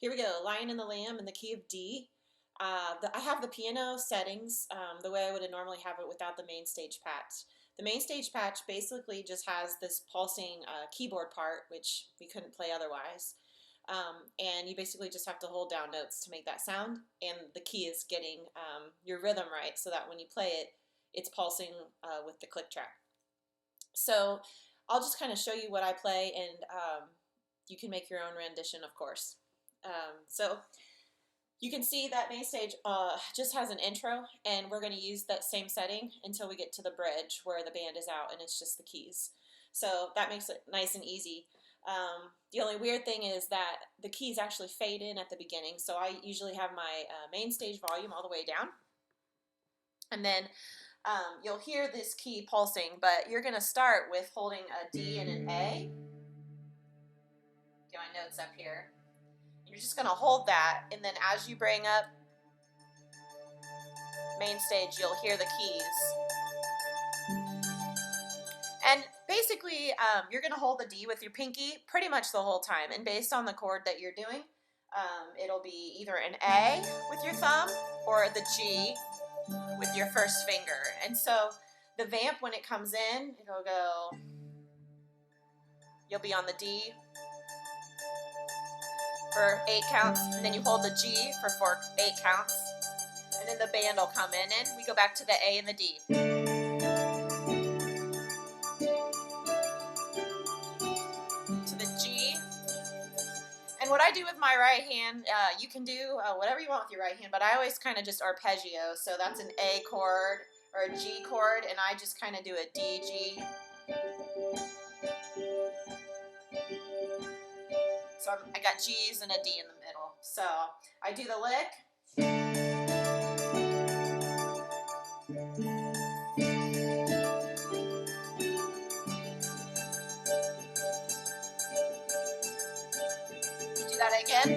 Here we go, Lion and the Lamb in the key of D. I have the piano settings the way I would normally have it without the Mainstage patch. The Mainstage patch basically just has this pulsing keyboard part, which we couldn't play otherwise. And you basically just have to hold down notes to make that sound, and the key is getting your rhythm right so that when you play it, it's pulsing with the click track. So I'll just kind of show you what I play, and you can make your own rendition, of course. So you can see that Mainstage just has an intro, and we're going to use that same setting until we get to the bridge where the band is out and it's just the keys. So that makes it nice and easy. The only weird thing is that the keys actually fade in at the beginning, so I usually have my Mainstage volume all the way down. And then you'll hear this key pulsing, but you're going to start with holding a D and an A. Get my notes up here. You're just going to hold that, and then as you bring up Mainstage, you'll hear the keys. And basically, you're going to hold the D with your pinky pretty much the whole time, and based on the chord that you're doing, it'll be either an A with your thumb or the G with your first finger. And so the vamp, when it comes in, it'll go, you'll be on the D for 8 counts, and then you hold the G for 8 counts, and then the band will come in, and we go back to the A and the D. To the G. And what I do with my right hand, you can do whatever you want with your right hand, but I always kind of just arpeggio, so that's an A chord or a G chord, and I just kind of do a D, G. So I got G's and a D in the middle. So I do the lick. You do that again.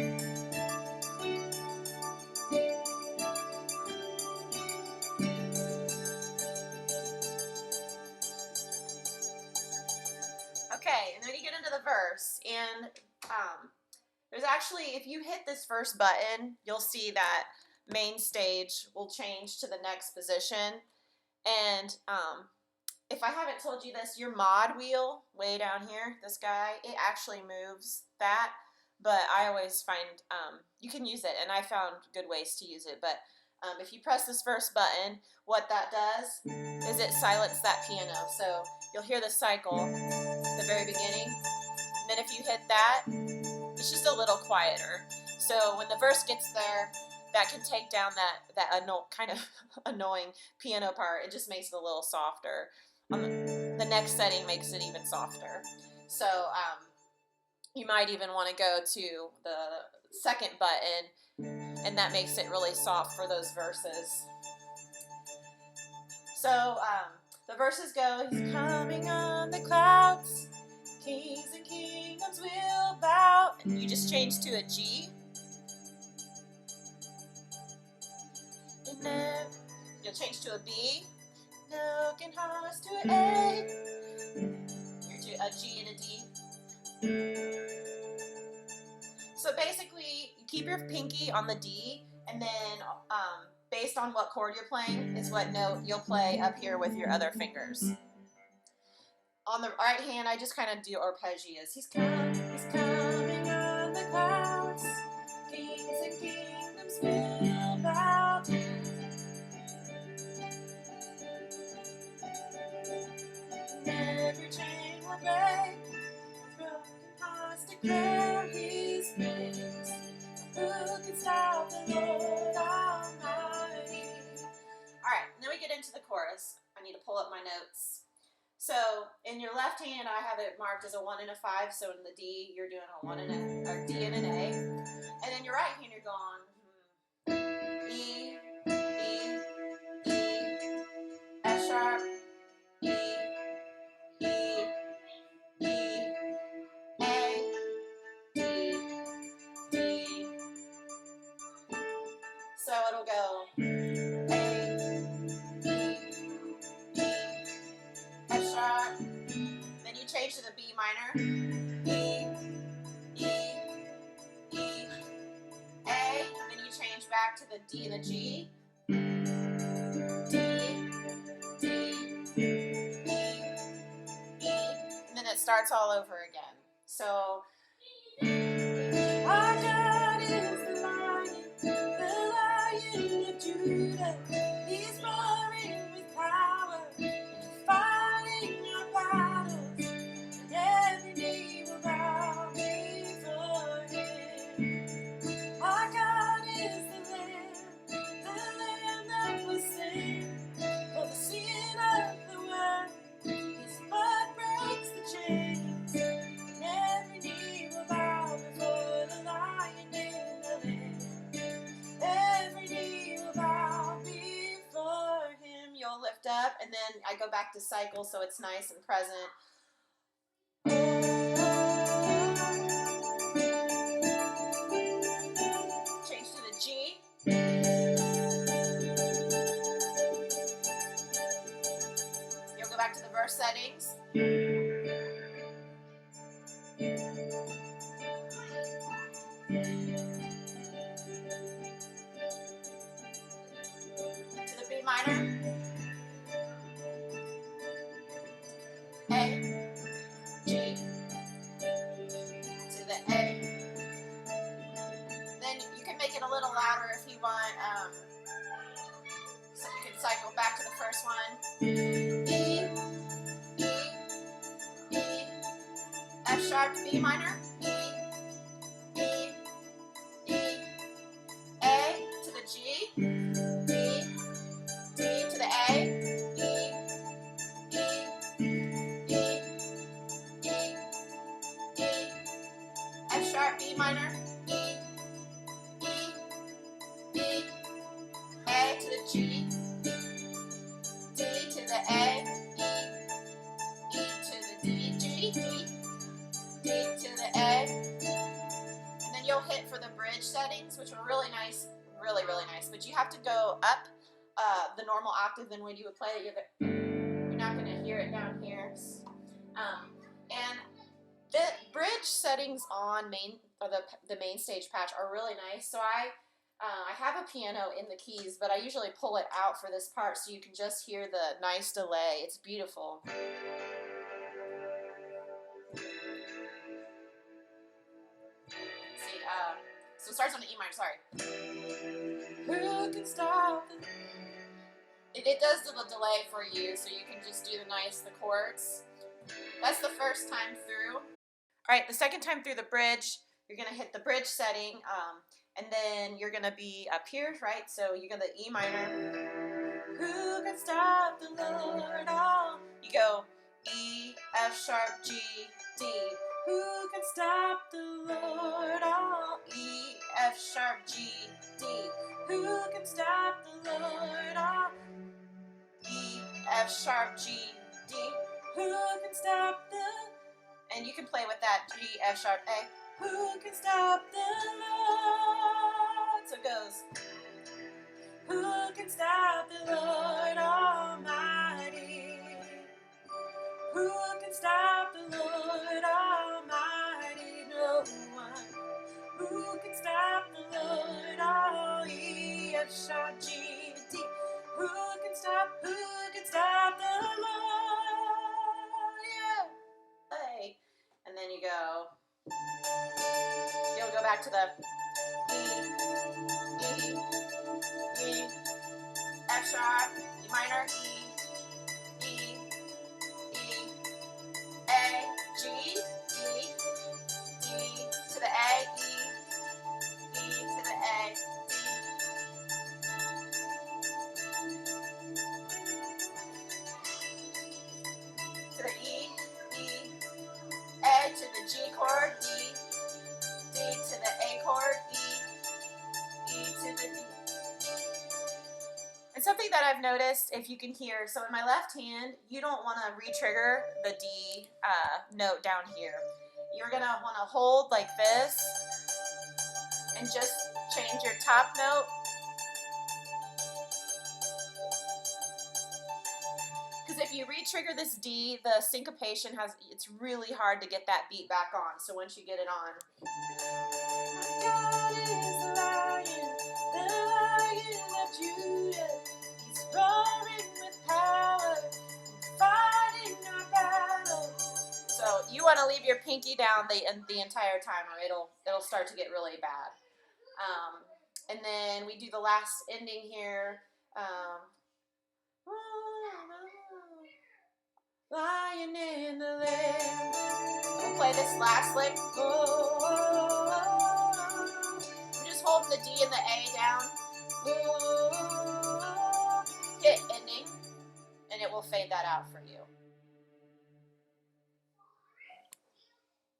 Okay, and then you get into the verse, and there's actually, if you hit this first button, you'll see that Mainstage will change to the next position. And if I haven't told you this, your mod wheel way down here, this guy, it actually moves that, but I always find you can use it, and I found good ways to use it. But if you press this first button, what that does is it silences that piano. So you'll hear the cycle at the very beginning, and then if you hit that, it's just a little quieter. So when the verse gets there, that can take down that kind of annoying piano part. It just makes it a little softer. The next setting makes it even softer. So you might even want to go to the second button, and that makes it really soft for those verses. So the verses go, he's coming on the clouds, kings and kingdoms will bow, and you just change to a G. And then you'll change to a B, broken hearts to an A, you're to a G and a D. So basically, you keep your pinky on the D, and then based on what chord you're playing is what note you'll play up here with your other fingers. On the right hand, I just kind of do arpeggios. He's coming on the clouds, kings and kingdoms will bow. Every chain will break, broken hearts declare his praise. Who can stop the Lord Almighty? Alright, then we get into the chorus. I need to pull up my notes. So in your left hand, I have it marked as a 1 and a 5. So in the D, you're doing a 1 and a D and an A. And then your right hand, you're going E, E, E, F sharp, E, E, E, A, D, D. So it'll go A, E, E, F sharp. Then you change to the B minor. E, E, E, back to the D and the G. D, D, E, E, and then it starts all over again. So, our God is the Lion of Judah. He's roaring with power, fighting our battles, and every knee will bow before Him. Our God is the Lamb that was slain for the sin of the world. His blood breaks the chains, and every knee will bow before the Lion and the Lamb. Every knee will bow before Him. You'll lift up, and then I go back to cycle, so it's nice and present. Change to the G. You'll go back to the verse settings. To the B minor. A, G, to the A. Then you can make it a little louder if you want, so you can cycle back to the first one. E, E, E, F sharp to B minor. E, E, E, A to the G. D, D to the A. E, E, E, E, E, F sharp B minor. E, E, E, A to the G. D to the A. E, E to the D. G, D, D to the A. And then you'll hit for the bridge settings, which are really nice, really, really nice. But you have to go up the normal octave than when you would play it. You're not going to hear it down here. And the bridge settings on the Mainstage patch are really nice. So I have a piano in the keys, but I usually pull it out for this part so you can just hear the nice delay. It's beautiful. See, so it starts on the E minor, sorry. Who can stop it? It does the delay for you, so you can just do the chords. That's the first time through. All right, the second time through the bridge, you're going to hit the bridge setting, and then you're going to be up here, right? So you're going to E minor. Who can stop the Lord? Oh, you go E, F sharp, G, D. Who can stop the Lord? Oh, E, F sharp, G, D. Who can stop the Lord? Oh, E, F sharp, G, D. Who can stop the... And you can play with that G, F sharp, A. Who can stop the Lord? So it goes. Who can stop the Lord Almighty? Who can stop the Lord Almighty? No one. Who can stop the Lord? Oh, E, F sharp, G, D. Who can stop the Lord? Yeah. Hey. And then you go. You'll go back to the E, E, E, F sharp, E minor, E, E, E, A, G, D, D to the A, E, E to the A, D to the E, E, A to the G chord, D, D to the A chord, E, E to the D. And something that I've noticed, if you can hear, so in my left hand, you don't want to re-trigger the D note down here. You're going to want to hold like this and just change your top note. Because if you re-trigger this D, the syncopation it's really hard to get that beat back on. So once you get it on. God is the lion, the you want to leave your pinky down the entire time, or it'll start to get really bad. And then we do the last ending here. Lying in the land. We'll play this last lick. I'm just holding the D and the A down. Hit ending, and it will fade that out for you.